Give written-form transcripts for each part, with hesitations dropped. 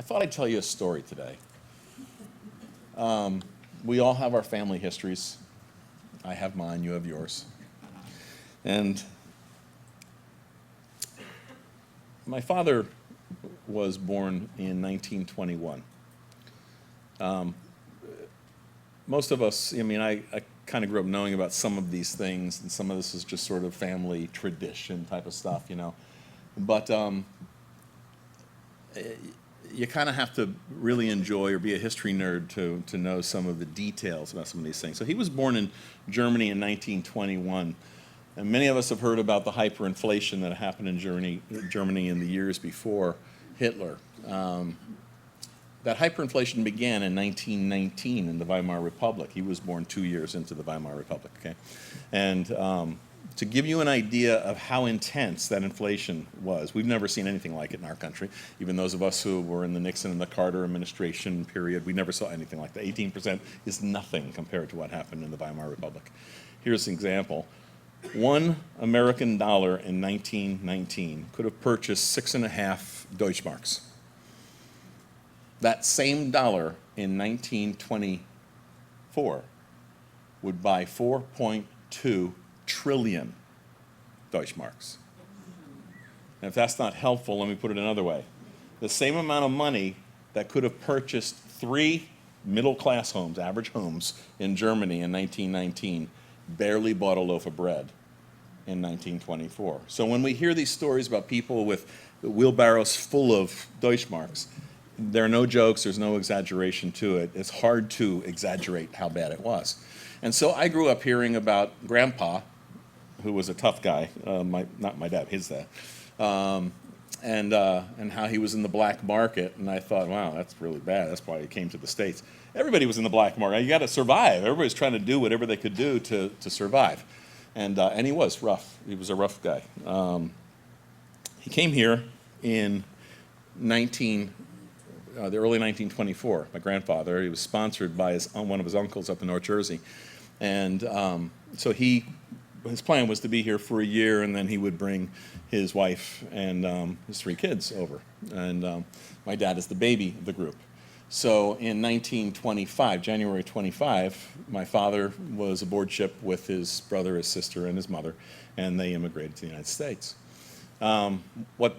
thought I'd tell you a story today. We all have our family histories. I have mine, you have yours. And my father was born in 1921. Most of us, I kind of grew up knowing about some of these things, and some of this is just sort of family tradition type of stuff, But you kind of have to really enjoy or be a history nerd to know some of the details about some of these things. So he was born in Germany in 1921. And many of us have heard about the hyperinflation that happened in Germany in the years before Hitler. That hyperinflation began in 1919 in the Weimar Republic. He was born 2 years into the Weimar Republic, okay? And to give you an idea of how intense that inflation was, we've never seen anything like it in our country. Even those of us who were in the Nixon and the Carter administration period, we never saw anything like that. 18% is nothing compared to what happened in the Weimar Republic. Here's an example. $1 American in 1919 could have purchased 6.5 Deutschmarks. That same dollar in 1924 would buy 4.2 trillion Deutschmarks. And if that's not helpful, let me put it another way. The same amount of money that could have purchased 3 middle-class homes, average homes, in Germany in 1919 barely bought a loaf of bread in 1924. So when we hear these stories about people with wheelbarrows full of Deutschmarks, there are no jokes, there's no exaggeration to it. It's hard to exaggerate how bad it was. And so I grew up hearing about Grandpa, who was a tough guy, not my dad, his dad, and how he was in the black market. And I thought, wow, that's really bad. That's why he came to the States. Everybody was in the black market. You got to survive. Everybody's trying to do whatever they could do to survive. And he was rough. He was a rough guy. He came here in the early 1924, my grandfather. He was sponsored by one of his uncles up in North Jersey. And so his plan was to be here for a year, and then he would bring his wife and his 3 kids over. And my dad is the baby of the group. So in 1925, January 25, my father was aboard ship with his brother, his sister, and his mother, and they immigrated to the United States. What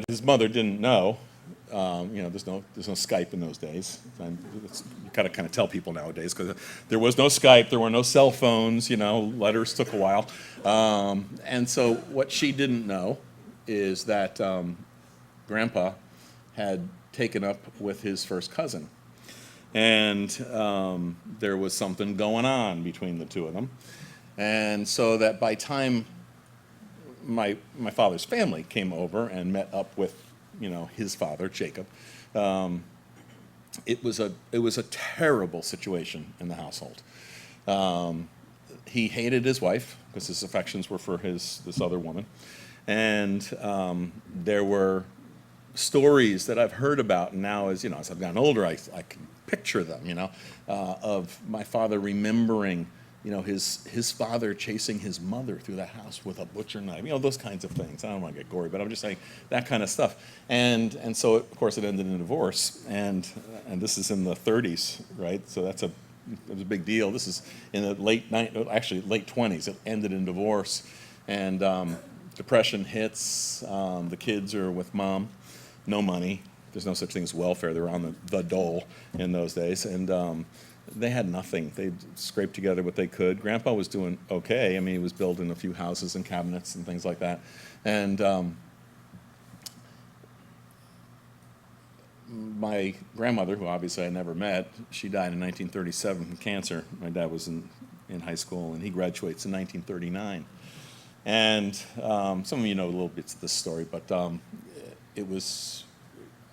his mother didn't know, there's no Skype in those days. You gotta kind of tell people nowadays, because there was no Skype, there were no cell phones. Letters took a while, and so what she didn't know is that Grandpa had taken up with his first cousin, and there was something going on between the two of them, and so that by time my father's family came over and met up with his father, Jacob, it was a terrible situation in the household. He hated his wife because his affections were for this other woman, and there were stories that I've heard about now as I've gotten older, I can picture them, of my father remembering his father chasing his mother through the house with a butcher knife, those kinds of things. I don't want to get gory, but I'm just saying that kind of stuff. And so, of course, it ended in a divorce. And this is in the 30s, right? So it was a big deal. This is in the late 20s. It ended in divorce. And depression hits. The kids are with mom. No money. There's no such thing as welfare. They were on the dole in those days. And they had nothing. They scraped together what they could. Grandpa was doing okay. He was building a few houses and cabinets and things like that. And my grandmother, who obviously I never met, she died in 1937 from cancer. My dad was in high school, and he graduates in 1939. And some of you know little bits of this story, but it was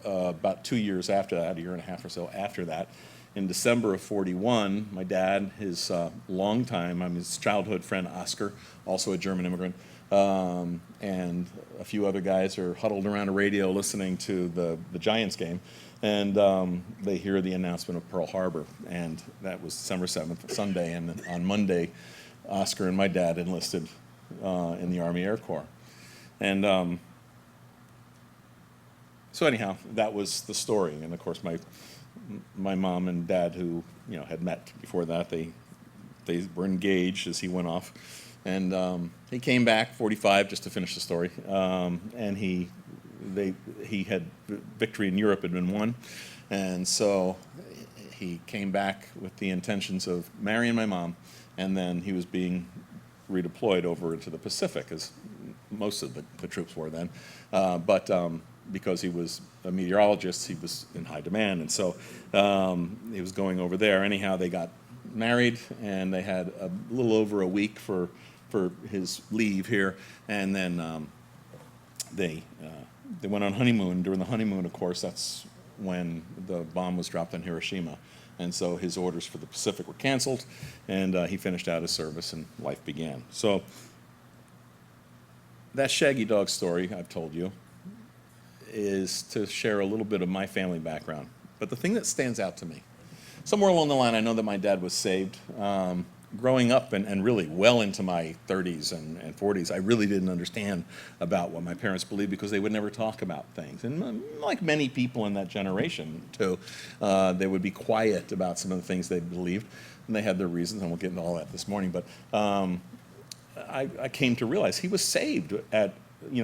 about 2 years after that, a year and a half or so after that, in December of 41, my dad, his his childhood friend Oscar, also a German immigrant, and a few other guys are huddled around a radio listening to the Giants game, and they hear the announcement of Pearl Harbor, and that was December 7th, Sunday, and on Monday, Oscar and my dad enlisted in the Army Air Corps. And So anyhow, that was the story. And of course, my mom and dad, who had met before that, they were engaged as he went off, and he came back 45 just to finish the story. And he had victory in Europe had been won, and so he came back with the intentions of marrying my mom, and then he was being redeployed over into the Pacific, as most of the troops were then. But because he was a meteorologist, he was in high demand, and so he was going over there. Anyhow, they got married, and they had a little over a week for his leave here, and then they went on honeymoon. During the honeymoon, of course, that's when the bomb was dropped on Hiroshima, and so his orders for the Pacific were canceled, and he finished out his service, and life began. So that Shaggy Dog story I've told you is to share a little bit of my family background. But the thing that stands out to me, somewhere along the line, I know that my dad was saved. Growing up and really well into my 30s and 40s, I really didn't understand about what my parents believed because they would never talk about things. And like many people in that generation, too, they would be quiet about some of the things they believed. And they had their reasons, and we'll get into all that this morning. But I came to realize he was saved at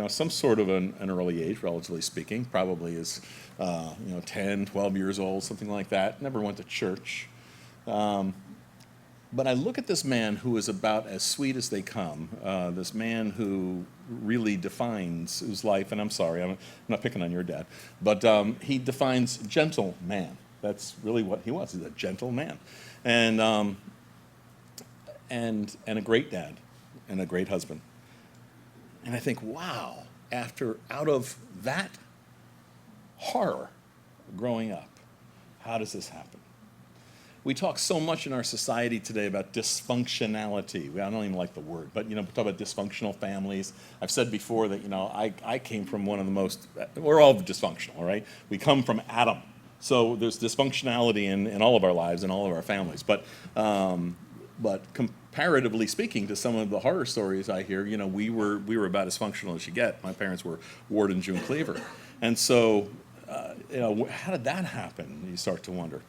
some sort of an early age, relatively speaking, probably as 10, 12 years old, something like that. Never went to church. But I look at this man who is about as sweet as they come, this man who really defines his life, and I'm sorry, I'm not picking on your dad, but he defines gentle man. That's really what he was. He's a gentle man. And a great dad and a great husband. And I think, wow, out of that horror growing up, how does this happen? We talk so much in our society today about dysfunctionality. I don't even like the word, but we talk about dysfunctional families. I've said before that I came from one of the most. We're all dysfunctional, all right? We come from Adam, so there's dysfunctionality in all of our lives and all of our families. But comparatively speaking to some of the horror stories I hear, we were about as functional as you get. My parents were Ward and June Cleaver, and so how did that happen? You start to wonder.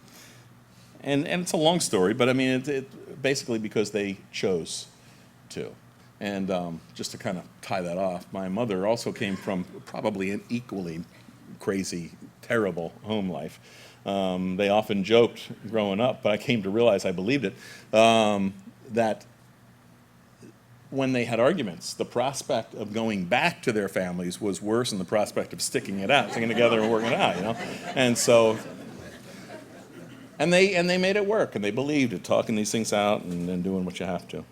And it's a long story, but I mean, it basically because they chose to. And just to kind of tie that off, my mother also came from probably an equally crazy, terrible home life. They often joked growing up, but I came to realize I believed it, that when they had arguments, the prospect of going back to their families was worse than the prospect of sticking together and working it out, And so... And they made it work, and they believed it, talking these things out and doing what you have to.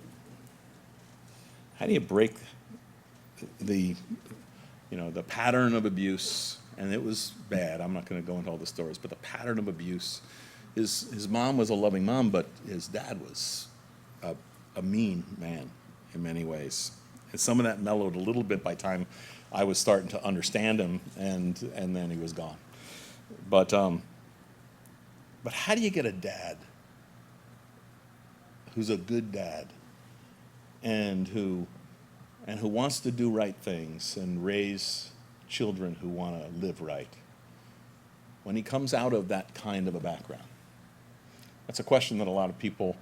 How do you break the pattern of abuse? And it was bad. I'm not going to go into all the stories, but the pattern of abuse. His mom was a loving mom, but his dad was a mean man in many ways. And some of that mellowed a little bit by the time I was starting to understand him, and then he was gone. But how do you get a dad who's a good dad and who wants to do right things and raise children who want to live right when he comes out of that kind of a background? That's a question that a lot of people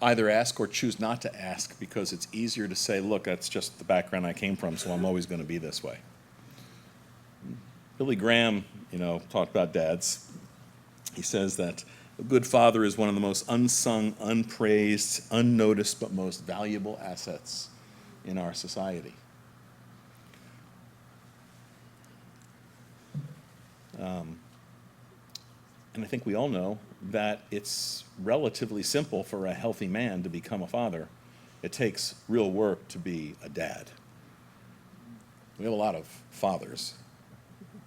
either ask or choose not to ask because it's easier to say, look, that's just the background I came from, so I'm always going to be this way. Billy Graham, talked about dads. He says that a good father is one of the most unsung, unpraised, unnoticed, but most valuable assets in our society. And I think we all know that it's relatively simple for a healthy man to become a father. It takes real work to be a dad. We have a lot of fathers,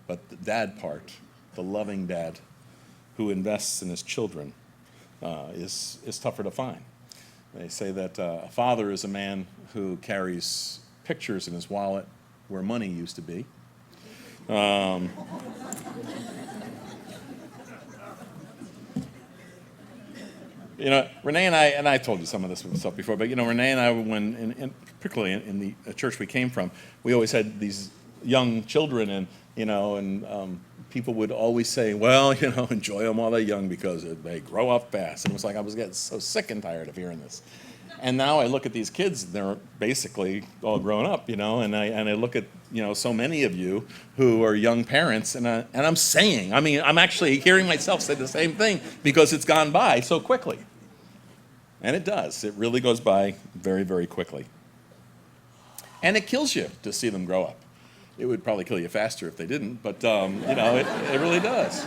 but the dad part, the loving dad, who invests in his children is tougher to find. They say that a father is a man who carries pictures in his wallet where money used to be. Renee and I told you some of this stuff before, but Renee and I, particularly in the church we came from, we always had these young children, and people would always say, well, enjoy them while they're young because they grow up fast. And it was like I was getting so sick and tired of hearing this. And now I look at these kids, they're basically all grown up, and I look at, so many of you who are young parents, and I'm saying, I'm actually hearing myself say the same thing because it's gone by so quickly. And it does. It really goes by very, very quickly. And it kills you to see them grow up. It would probably kill you faster if they didn't, but, it really does.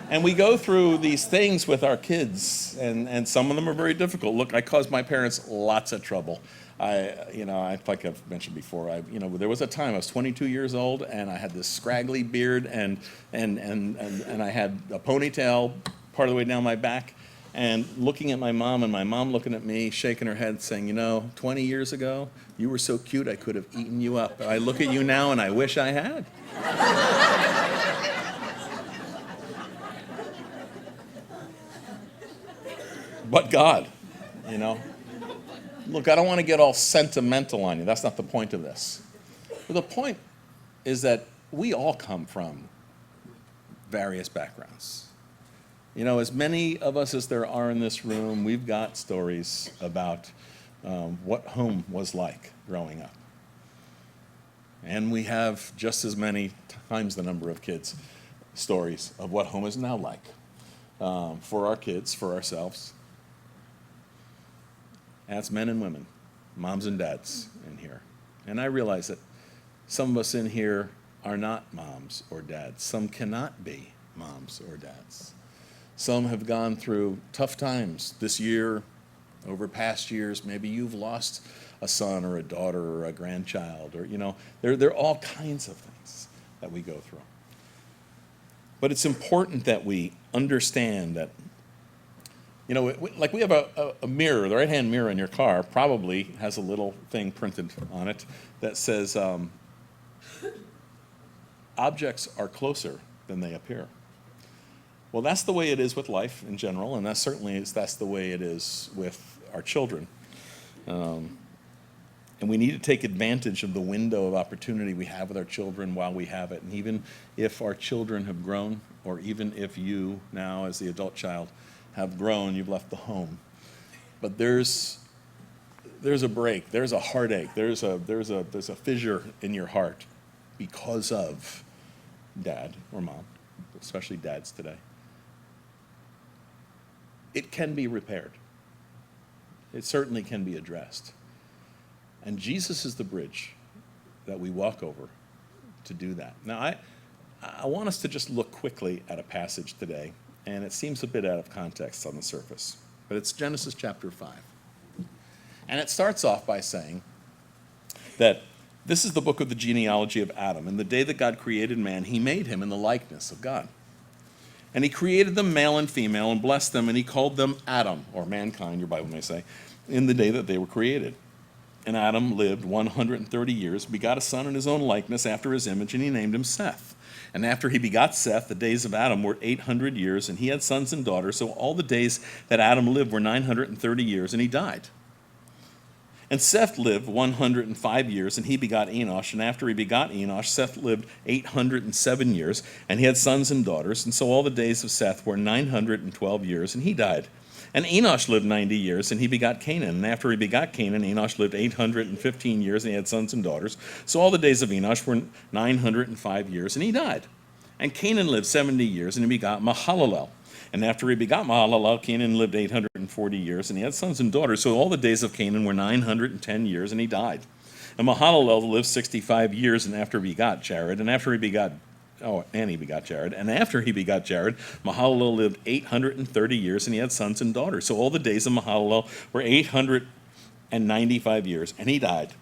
And we go through these things with our kids, and some of them are very difficult. Look, I caused my parents lots of trouble. Like I've mentioned before, there was a time I was 22 years old, and I had this scraggly beard, and I had a ponytail part of the way down my back, and looking at my mom, and my mom looking at me, shaking her head, saying, 20 years ago, you were so cute, I could have eaten you up. I look at you now, and I wish I had. But God, Look, I don't want to get all sentimental on you. That's not the point of this. But the point is that we all come from various backgrounds. As many of us as there are in this room, we've got stories about what home was like growing up. And we have just as many times the number of kids' stories of what home is now like for our kids, for ourselves. And it's men and women, moms and dads in here. And I realize that some of us in here are not moms or dads. Some cannot be moms or dads. Some have gone through tough times this year, over past years. Maybe you've lost a son or a daughter or a grandchild, or, there are all kinds of things that we go through. But it's important that we understand that, like we have a mirror, the right-hand mirror in your car probably has a little thing printed on it that says, objects are closer than they appear. Well, that's the way it is with life in general, and that's the way it is with our children. And we need to take advantage of the window of opportunity we have with our children while we have it. And even if our children have grown, or even if you now as the adult child have grown, you've left the home. But there's a break, there's a heartache, there's a fissure in your heart because of dad or mom, especially dads today. It can be repaired. It certainly can be addressed. And Jesus is the bridge that we walk over to do that. Now, I want us to just look quickly at a passage today, and it seems a bit out of context on the surface, but it's Genesis chapter 5. And it starts off by saying that this is the book of the genealogy of Adam. And the day that God created man, he made him in the likeness of God. And he created them male and female and blessed them, and he called them Adam, or mankind, your Bible may say, in the day that they were created. And Adam lived 130 years, begot a son in his own likeness after his image, and he named him Seth. And after he begot Seth, the days of Adam were 800 years, and he had sons and daughters. So all the days that Adam lived were 930 years, and he died. And Seth lived 105 years, and he begot Enosh. And after he begot Enosh, Seth lived 807 years, and he had sons and daughters. And so all the days of Seth were 912 years, and he died. And Enosh lived 90 years, and he begot Canaan. And after he begot Canaan, Enosh lived 815 years, and he had sons and daughters. So all the days of Enosh were 905 years, and he died. And Canaan lived 70 years, and he begot Mahalalel. And after he begot Mahalalel, Canaan lived 840 years, and he had sons and daughters. So all the days of Canaan were 910 years, and he died. And Mahalalel lived 65 years, and after he begot Jared, and he begot Jared. And after he begot Jared, Mahalalel lived 830 years, and he had sons and daughters. So all the days of Mahalalel were 895 years, and he died.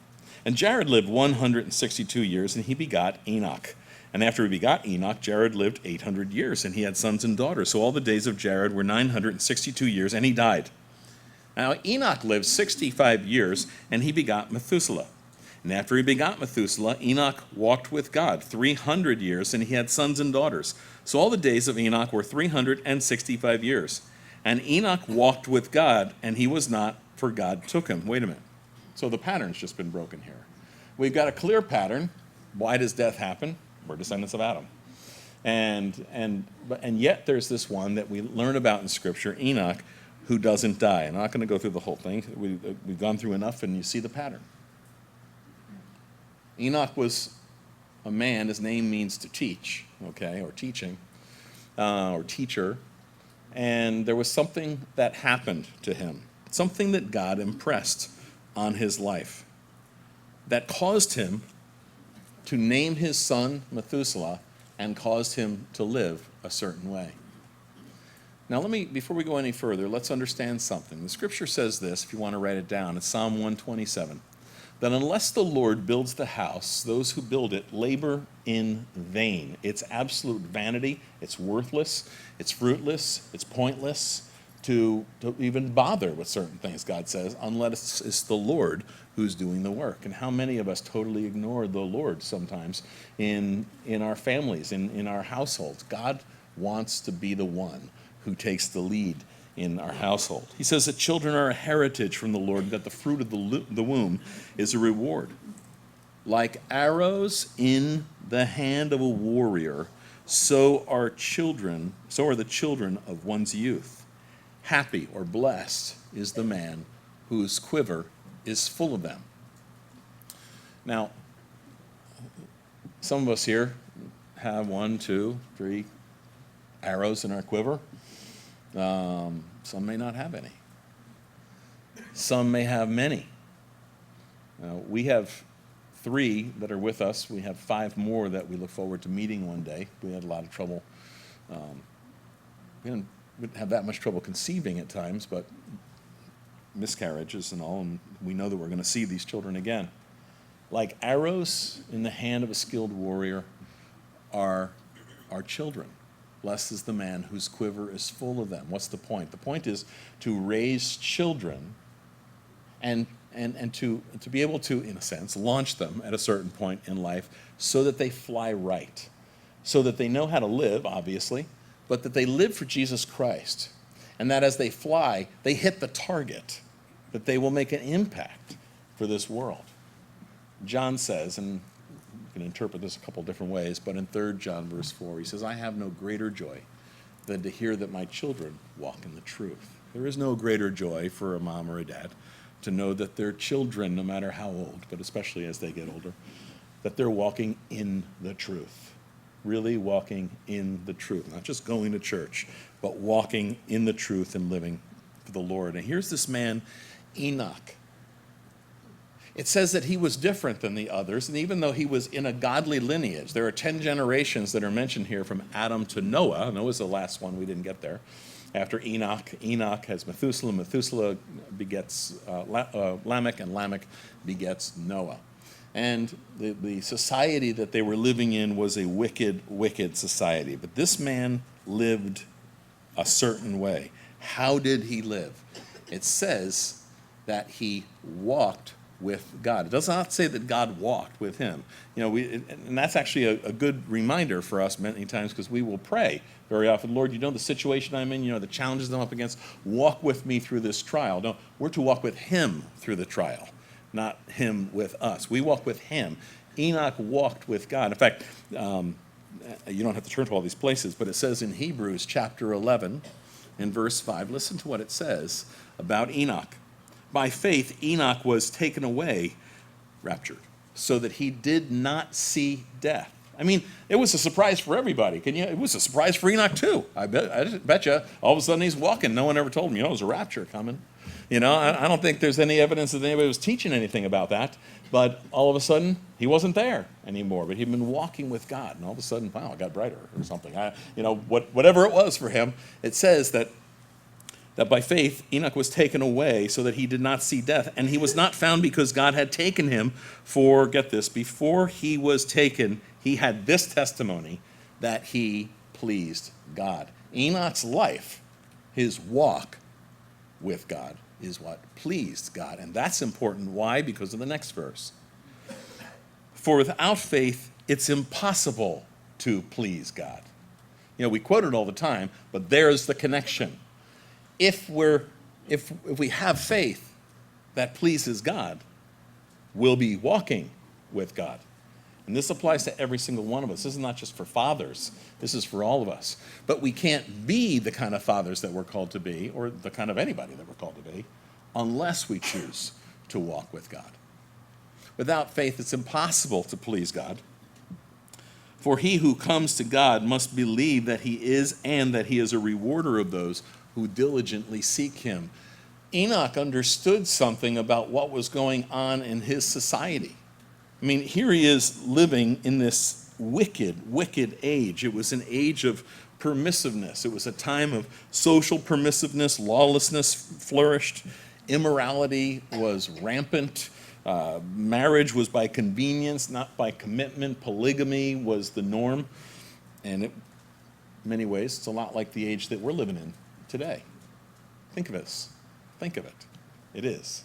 And Jared lived 162 years, and he begot Enoch. And after he begot Enoch, Jared lived 800 years, and he had sons and daughters. So all the days of Jared were 962 years, and he died. Now Enoch lived 65 years, and he begot Methuselah. And after he begot Methuselah, Enoch walked with God 300 years, and he had sons and daughters. So all the days of Enoch were 365 years. And Enoch walked with God, and he was not, for God took him. Wait a minute. So the pattern's just been broken here. We've got a clear pattern Why does death happen? We're descendants of Adam. And yet there's this one that we learn about in Scripture, Enoch, who doesn't die. I'm not going to go through the whole thing. We've gone through enough, and you see the pattern. Enoch was a man, his name means to teach, okay, or teaching, or teacher. And there was something that happened to him, something that God impressed on his life that caused him to name his son Methuselah and caused him to live a certain way. Now before we go any further, let's understand something. The Scripture says this, if you want to write it down, it's Psalm 127, that unless the Lord builds the house, those who build it labor in vain. It's absolute vanity, it's worthless, it's fruitless, it's pointless to even bother with certain things, God says, unless it's the Lord who's doing the work. And how many of us totally ignore the Lord sometimes in our families, in our households? God wants to be the one who takes the lead in our household. He says that children are a heritage from the Lord, that the fruit of the womb is a reward. Like arrows in the hand of a warrior, so are the children of one's youth. Happy or blessed is the man whose quiver is full of them. Now, some of us here have 1, 2, 3 arrows in our quiver. Some may not have any. Some may have many. We have 3 that are with us. We have 5 more that we look forward to meeting one day. We had a lot of trouble. We didn't have that much trouble conceiving at times, but miscarriages and all, and we know that we're going to see these children again. Like arrows in the hand of a skilled warrior are our children. Blessed is the man whose quiver is full of them. What's the point? The point is to raise children and to be able to, in a sense, launch them at a certain point in life so that they fly right, so that they know how to live, obviously, but that they live for Jesus Christ, and that as they fly, they hit the target, that they will make an impact for this world. John says, and you can interpret this a couple different ways, but in 3 John verse 4, he says, I have no greater joy than to hear that my children walk in the truth. There is no greater joy for a mom or a dad to know that their children, no matter how old, but especially as they get older, that they're walking in the truth. Really walking in the truth. Not just going to church, but walking in the truth and living for the Lord. And here's this man, Enoch. It says that he was different than the others, and even though he was in a godly lineage, there are 10 generations that are mentioned here from Adam to Noah. Noah's the last one, we didn't get there. After Enoch, Enoch has Methuselah. Methuselah begets Lamech, and Lamech begets Noah. And the society that they were living in was a wicked, wicked society. But this man lived a certain way. How did he live? It says that he walked with God. It does not say that God walked with him. And that's actually a good reminder for us many times, because we will pray very often, Lord, you know the situation I'm in, you know the challenges I'm up against. Walk with me through this trial. No, we're to walk with him through the trial, not him with us. We walk with him. Enoch walked with God. In fact, you don't have to turn to all these places, but it says in Hebrews chapter 11, in verse 5, listen to what it says about Enoch. By faith, Enoch was taken away, raptured, so that he did not see death. I mean, it was a surprise for everybody. It was a surprise for Enoch too. I bet you. All of a sudden he's walking. No one ever told him, there was a rapture coming. I don't think there's any evidence that anybody was teaching anything about that. But all of a sudden, he wasn't there anymore. But he'd been walking with God, and all of a sudden, wow, it got brighter or something. Whatever it was for him, it says that by faith Enoch was taken away so that he did not see death, and he was not found because God had taken him. For, get this, before he was taken, he had this testimony that he pleased God. Enoch's life, his walk with God, is what pleased God. And that's important. Why? Because of the next verse. For without faith, it's impossible to please God. We quote it all the time, but there's the connection. If we have faith that pleases God, we'll be walking with God. And this applies to every single one of us. This is not just for fathers. This is for all of us. But we can't be the kind of fathers that we're called to be, or the kind of anybody that we're called to be, unless we choose to walk with God. Without faith, it's impossible to please God. For he who comes to God must believe that he is, and that he is a rewarder of those who diligently seek him. Enoch understood something about what was going on in his society. I mean, here he is living in this wicked, wicked age. It was an age of permissiveness. It was a time of social permissiveness. Lawlessness flourished. Immorality was rampant. Marriage was by convenience, not by commitment. Polygamy was the norm. And in many ways, it's a lot like the age that we're living in today. Think of this. Think of it. It is.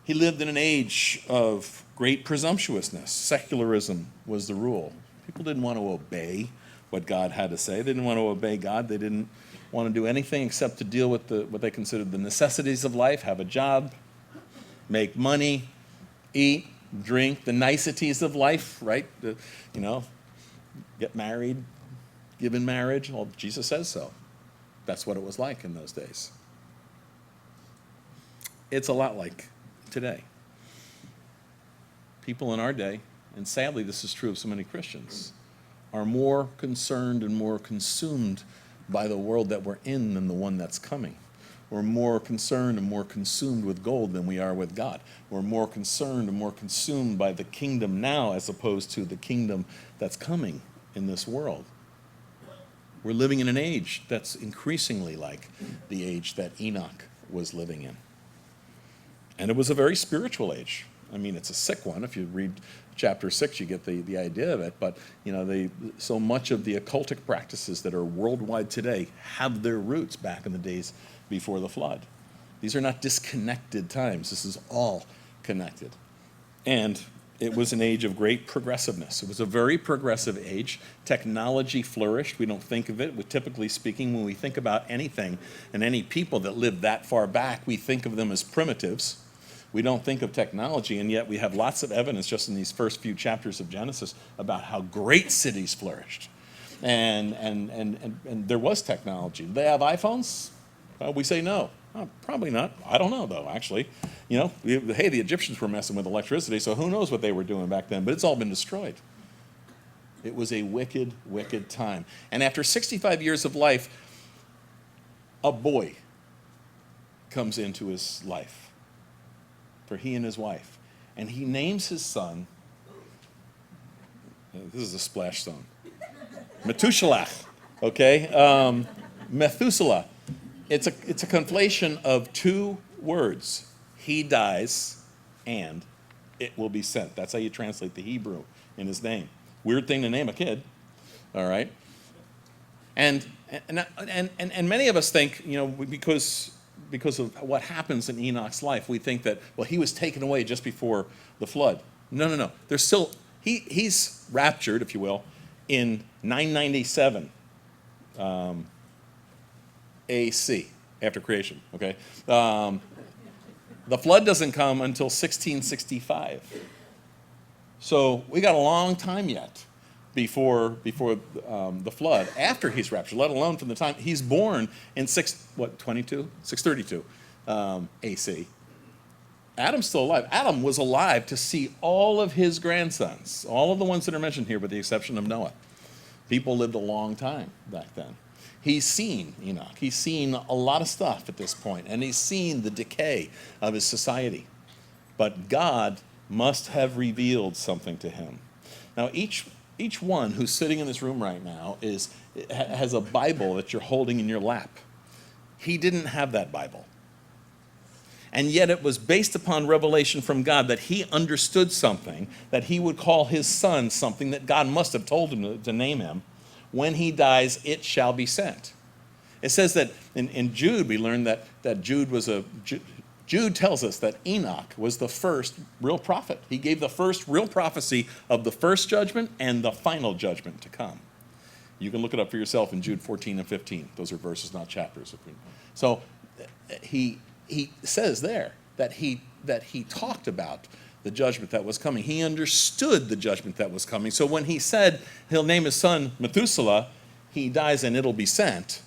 He lived in an age of great presumptuousness. Secularism was the rule. People didn't want to obey what God had to say. They didn't want to obey God. They didn't want to do anything except to deal with what they considered the necessities of life, have a job, make money, eat, drink, the niceties of life, right? Get married, give in marriage. Well, Jesus says so. That's what it was like in those days. It's a lot like today. People in our day, and sadly this is true of so many Christians, are more concerned and more consumed by the world that we're in than the one that's coming. We're more concerned and more consumed with gold than we are with God. We're more concerned and more consumed by the kingdom now as opposed to the kingdom that's coming in this world. We're living in an age that's increasingly like the age that Enoch was living in. And it was a very spiritual age. I mean, it's a sick one. If you read chapter 6, you get the idea of it. But, so much of the occultic practices that are worldwide today have their roots back in the days before the flood. These are not disconnected times. This is all connected. And it was an age of great progressiveness. It was a very progressive age. Technology flourished. We don't think of it. Typically speaking, when we think about anything and any people that live that far back, we think of them as primitives. We don't think of technology, and yet we have lots of evidence just in these first few chapters of Genesis about how great cities flourished. And there was technology. Did they have iPhones? We say no. Probably not. I don't know, though, actually. Hey, the Egyptians were messing with electricity, so who knows what they were doing back then, but it's all been destroyed. It was a wicked, wicked time. And after 65 years of life, a boy comes into his life for he and his wife. And he names his son, this is a splash zone, Methuselah, okay? Methuselah. It's a conflation of two words. He dies and it will be sent. That's how you translate the Hebrew in his name. Weird thing to name a kid, all right? And many of us think, because of what happens in Enoch's life, we think that, well, he was taken away just before the flood. No. There's still, he's raptured, if you will, in 997 AC, after creation, okay? The flood doesn't come until 1665. So we got a long time yet before the flood, after he's raptured, let alone from the time he's born in 632 AC. Adam's still alive. Adam was alive to see all of his grandsons, all of the ones that are mentioned here with the exception of Noah. People lived a long time back then. He's seen Enoch. He's seen a lot of stuff at this point, and he's seen the decay of his society. But God must have revealed something to him. Now, each one who's sitting in this room right now has a Bible that you're holding in your lap. He didn't have that Bible. And yet it was based upon revelation from God that he understood something, that he would call his son something that God must have told him to name him. When he dies, it shall be sent. It says that in Jude, we learned that Jude tells us that Enoch was the first real prophet. He gave the first real prophecy of the first judgment and the final judgment to come. You can look it up for yourself in Jude 14 and 15. Those are verses, not chapters. So he says there that he talked about the judgment that was coming. He understood the judgment that was coming. So when he said he'll name his son Methuselah, he dies and it'll be sent,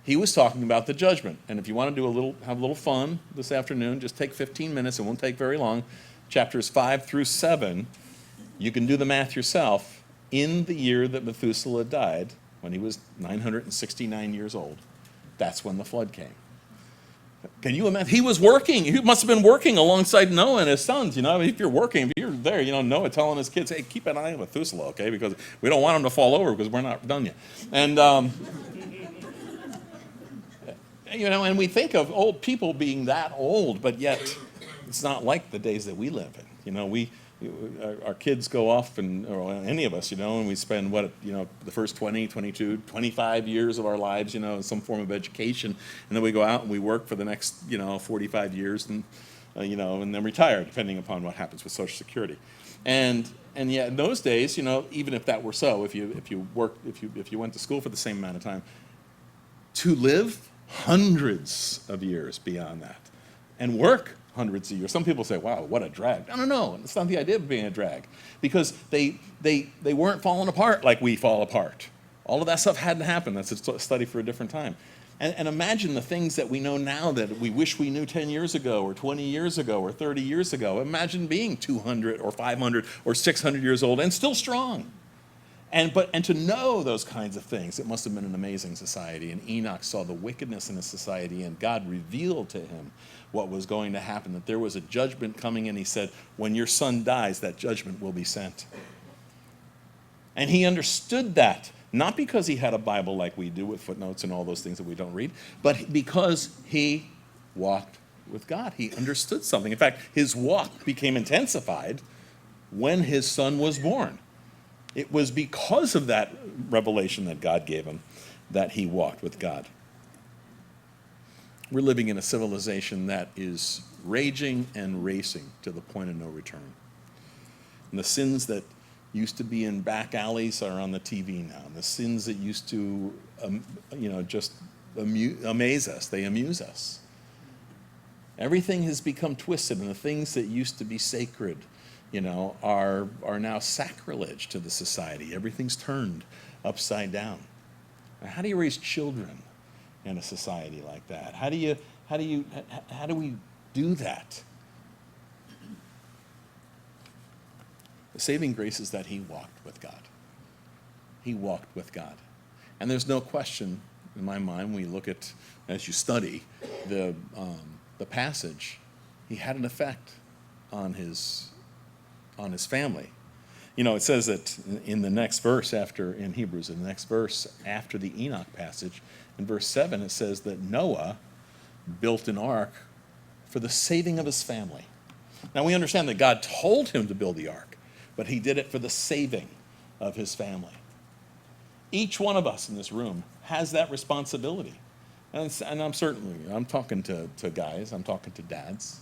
he was talking about the judgment. And if you want to have a little fun this afternoon, just take 15 minutes. It won't take very long. Chapters 5 through 7, you can do the math yourself. In the year that Methuselah died, when he was 969 years old, that's when the flood came. Can you imagine? He was working. He must have been working alongside Noah and his sons. If you're working, if you're there, Noah telling his kids, hey, keep an eye on Methuselah, okay? Because we don't want him to fall over because we're not done yet. And, and we think of old people being that old, but yet it's not like the days that we live in. Our kids go off, or any of us, and we spend the first 20, 22, 25 years of our lives, in some form of education, and then we go out and we work for the next, 45 years, and and then retire, depending upon what happens with Social Security, and yet in those days, even if that were so, if you went to school for the same amount of time, to live hundreds of years beyond that, and work hundreds of years. Some people say, wow, what a drag. No, it's not the idea of being a drag. Because they weren't falling apart like we fall apart. All of that stuff hadn't happened. That's a study for a different time. And imagine the things that we know now that we wish we knew 10 years ago, or 20 years ago, or 30 years ago. Imagine being 200 or 500 or 600 years old and still strong. And to know those kinds of things, it must have been an amazing society. And Enoch saw the wickedness in his society, and God revealed to him what was going to happen, that there was a judgment coming, and he said, when your son dies, that judgment will be sent. And he understood that, not because he had a Bible like we do with footnotes and all those things that we don't read, but because he walked with God. He understood something. In fact, his walk became intensified when his son was born. It was because of that revelation that God gave him that he walked with God. We're living in a civilization that is raging and racing to the point of no return. And the sins that used to be in back alleys are on the TV now. And the sins that used to, just amaze us, they amuse us. Everything has become twisted, and the things that used to be sacred, are now sacrilege to the society. Everything's turned upside down. Now, how do you raise children in a society like that? How do we do that? The saving grace is that he walked with God. He walked with God. And there's no question in my mind when you look at, as you study the passage, he had an effect on his family. It says that in the next verse in Hebrews, in the next verse after the Enoch passage, in verse 7, it says that Noah built an ark for the saving of his family. Now we understand that God told him to build the ark, but he did it for the saving of his family. Each one of us in this room has that responsibility. And I'm talking to guys, I'm talking to dads.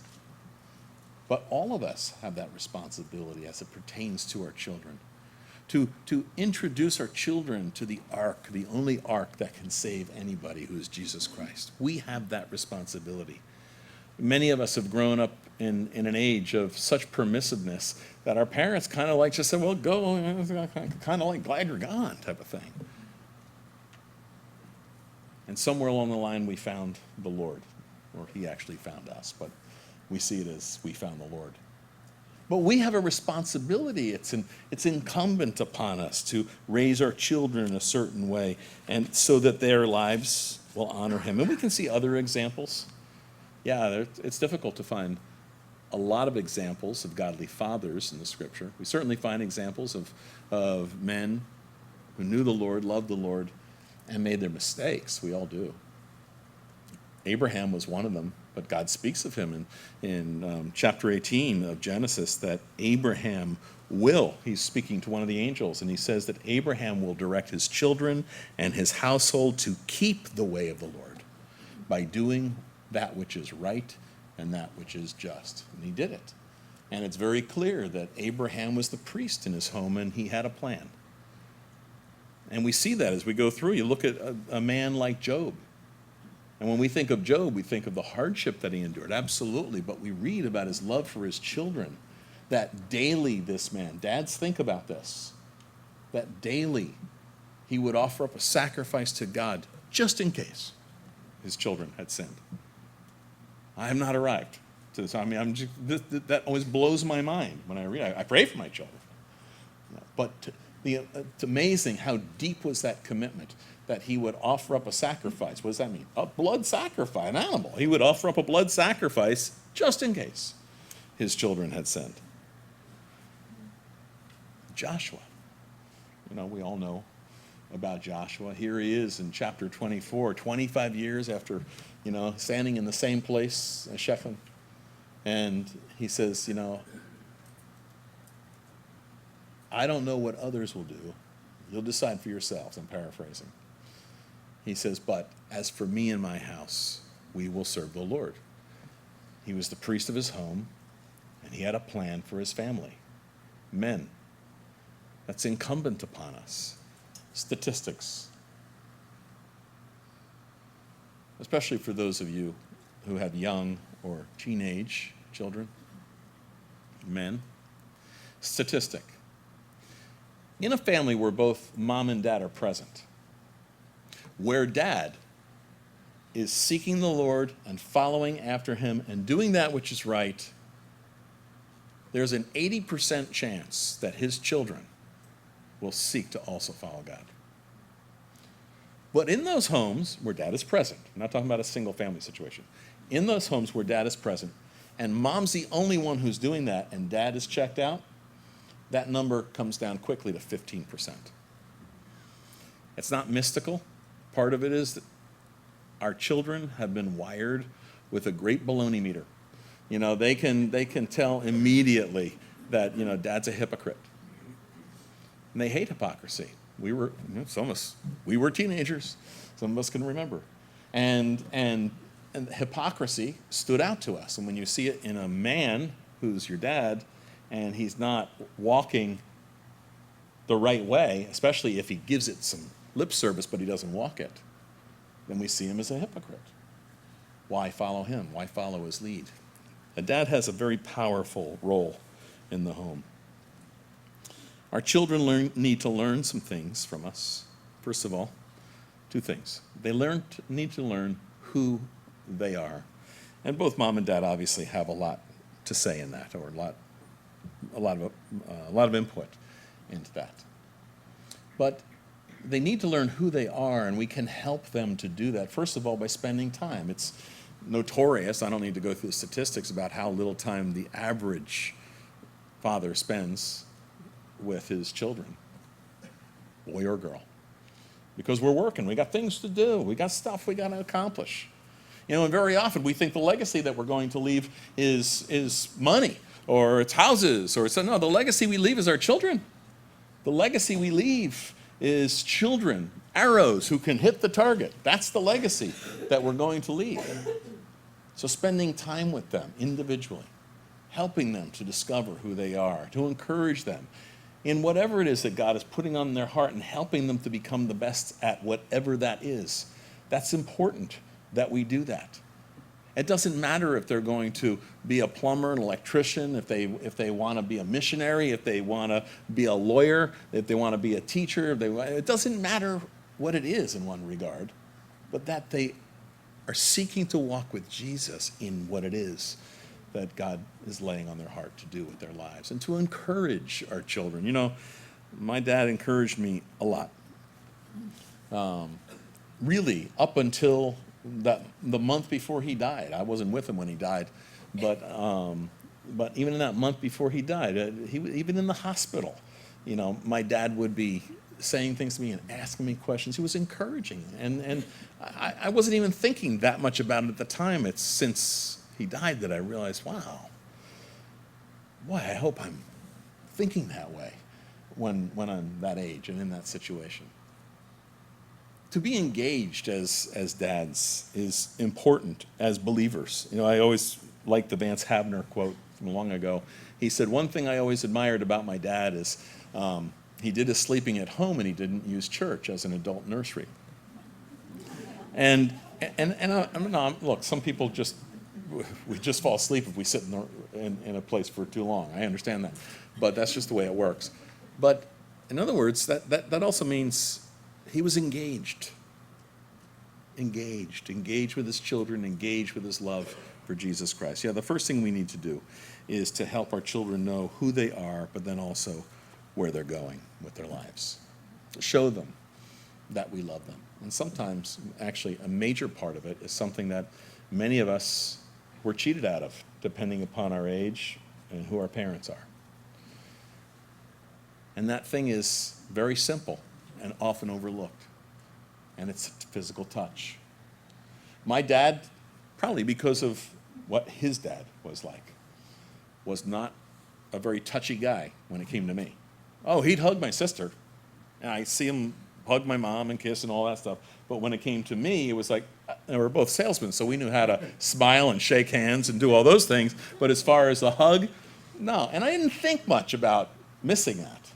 But all of us have that responsibility as it pertains to our children. To introduce our children to the ark, the only ark that can save anybody, who is Jesus Christ. We have that responsibility. Many of us have grown up in an age of such permissiveness that our parents kind of just said, well, go, kind of like glad you're gone type of thing. And somewhere along the line we found the Lord, or he actually found us, but we see it as we found the Lord. But we have a responsibility. It's incumbent upon us to raise our children in a certain way, and so that their lives will honor him. And we can see other examples. Yeah, it's difficult to find a lot of examples of godly fathers in the Scripture. We certainly find examples of men who knew the Lord, loved the Lord, and made their mistakes. We all do. Abraham was one of them, but God speaks of him in chapter 18 of Genesis that Abraham will. He's speaking to one of the angels, and he says that Abraham will direct his children and his household to keep the way of the Lord by doing that which is right and that which is just. And he did it. And it's very clear that Abraham was the priest in his home, and he had a plan. And we see that as we go through. You look at a man like Job. And when we think of Job, we think of the hardship that he endured, absolutely. But we read about his love for his children that daily this man, dads, think about this, that daily he would offer up a sacrifice to God just in case his children had sinned. I have not arrived to this. I mean, that always blows my mind when I read it. I pray for my children. But it's amazing how deep was that commitment that he would offer up a sacrifice. What does that mean? A blood sacrifice, an animal. He would offer up a blood sacrifice just in case his children had sinned. Joshua. We all know about Joshua. Here he is in chapter 24, 25 years after, standing in the same place as Shechem. And he says, I don't know what others will do. You'll decide for yourselves. I'm paraphrasing. He says, but as for me and my house, we will serve the Lord. He was the priest of his home, and he had a plan for his family. Men, that's incumbent upon us. Statistics, especially for those of you who have young or teenage children, men. Statistic. In a family where both mom and dad are present, where dad is seeking the Lord and following after him and doing that which is right, there's an 80% chance that his children will seek to also follow God. But in those homes where dad is present, I'm not talking about a single family situation, in those homes where dad is present and mom's the only one who's doing that and dad is checked out, that number comes down quickly to 15%. It's not mystical. Part of it is that our children have been wired with a great baloney meter. They can tell immediately that, dad's a hypocrite. And they hate hypocrisy. We were teenagers. Some of us can remember. And hypocrisy stood out to us. And when you see it in a man who's your dad, and he's not walking the right way, especially if he gives it some lip service but he doesn't walk it, then we see him as a hypocrite. Why follow him? Why follow his lead? A dad has a very powerful role in the home. Our children need to learn some things from us. First of all, two things. They need to learn who they are. And both mom and dad obviously have a lot to say in that, or a lot of input into that. But they need to learn who they are, and we can help them to do that, first of all, by spending time. It's notorious, I don't need to go through the statistics about how little time the average father spends with his children, boy or girl. Because we're working, we got things to do, we got stuff we got to accomplish. And very often we think the legacy that we're going to leave is money, or it's houses, or no, the legacy we leave is our children. The legacy we leave is children, arrows who can hit the target. That's the legacy that we're going to leave. So spending time with them individually, helping them to discover who they are, to encourage them in whatever it is that God is putting on their heart and helping them to become the best at whatever that is. That's important that we do that. It doesn't matter if they're going to be a plumber, an electrician, if they want to be a missionary, if they want to be a lawyer, if they want to be a teacher. It doesn't matter what it is in one regard, but that they are seeking to walk with Jesus in what it is that God is laying on their heart to do with their lives, and to encourage our children. My dad encouraged me a lot. Really, up until the month before he died. I wasn't with him when he died, but even in that month before he died, even in the hospital, my dad would be saying things to me and asking me questions. He was encouraging, and I wasn't even thinking that much about it at the time. It's since he died that I realized, wow, boy, I hope I'm thinking that way when I'm that age and in that situation. To be engaged as dads is important as believers. I always liked the Vance Havner quote from long ago. He said, one thing I always admired about my dad is he did his sleeping at home and he didn't use church as an adult nursery. And look, some people just we just fall asleep if we sit in a place for too long. I understand that. But that's just the way it works. But in other words, that also means he was engaged with his children, engaged with his love for Jesus Christ. Yeah, the first thing we need to do is to help our children know who they are, but then also where they're going with their lives. Show them that we love them. And sometimes, actually, a major part of it is something that many of us were cheated out of, depending upon our age and who our parents are. And that thing is very simple and often overlooked, and it's physical touch. My dad, probably because of what his dad was like, was not a very touchy guy when it came to me. Oh, he'd hug my sister, and I see him hug my mom and kiss and all that stuff. But when it came to me, it was like, we were both salesmen, so we knew how to smile and shake hands and do all those things. But as far as a hug, no. And I didn't think much about missing that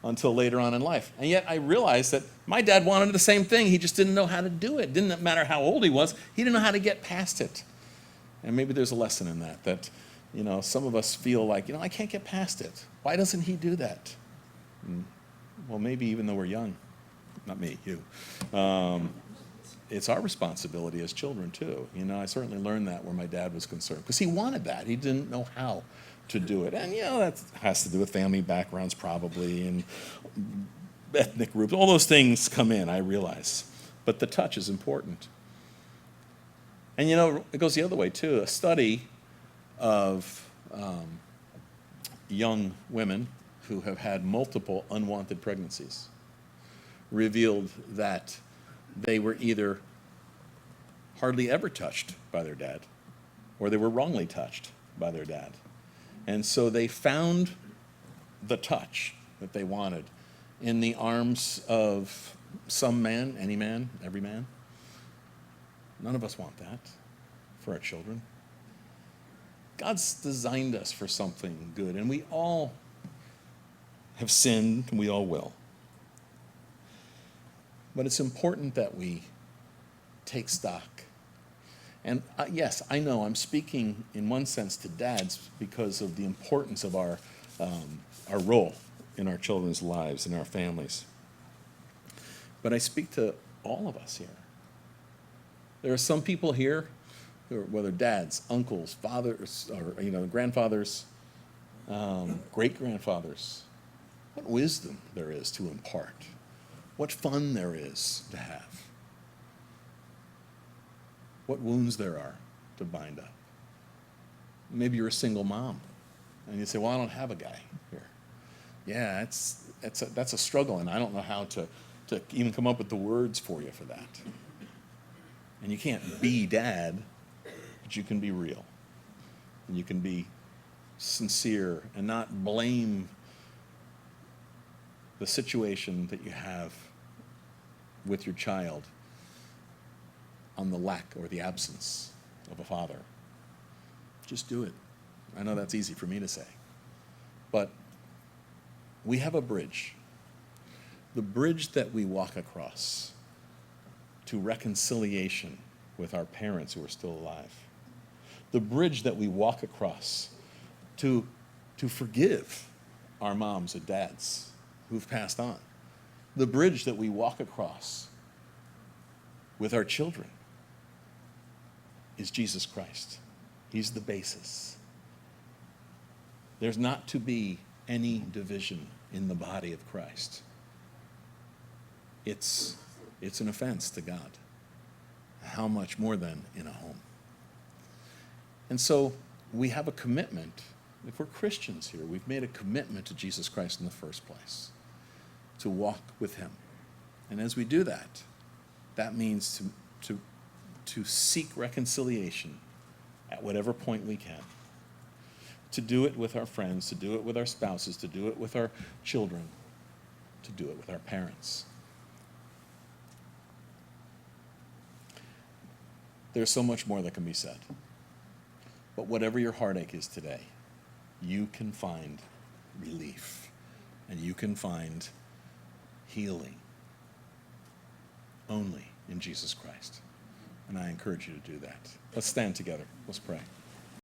until later on in life. And yet I realized that my dad wanted the same thing. He just didn't know how to do it. Didn't matter how old he was. He didn't know how to get past it. And maybe there's a lesson in that, some of us feel like, I can't get past it. Why doesn't he do that? Well, maybe even though we're young, not me, you, it's our responsibility as children too. I certainly learned that where my dad was concerned, because he wanted that. He didn't know how to do it. And, that has to do with family backgrounds probably, and ethnic groups. All those things come in, I realize. But the touch is important. And, it goes the other way too. A study of young women who have had multiple unwanted pregnancies revealed that they were either hardly ever touched by their dad, or they were wrongly touched by their dad. And so they found the touch that they wanted in the arms of some man, any man, every man. None of us want that for our children. God's designed us for something good, and we all have sinned, and we all will. But it's important that we take stock. And yes, I know I'm speaking in one sense to dads because of the importance of our role in our children's lives and our families. But I speak to all of us here. There are some people here, whether dads, uncles, fathers, or grandfathers, great-grandfathers, what wisdom there is to impart, what fun there is to have, what wounds there are to bind up. Maybe you're a single mom, and you say, well, I don't have a guy here. Yeah, that's a struggle, and I don't know how to even come up with the words for you for that. And you can't be dad, but you can be real. And you can be sincere and not blame the situation that you have with your child on the lack or the absence of a father. Just do it. I know that's easy for me to say. But we have a bridge. The bridge that we walk across to reconciliation with our parents who are still alive. The bridge that we walk across to forgive our moms and dads who've passed on. The bridge that we walk across with our children is Jesus Christ. He's the basis. There's not to be any division in the body of Christ. It's an offense to God. How much more than in a home? And so we have a commitment. If we're Christians here, we've made a commitment to Jesus Christ in the first place, to walk with him. And as we do that, that means to seek reconciliation at whatever point we can. To do it with our friends, to do it with our spouses, to do it with our children, to do it with our parents. There's so much more that can be said. But whatever your heartache is today, you can find relief, and you can find healing only in Jesus Christ. And I encourage you to do that. Let's stand together. Let's pray.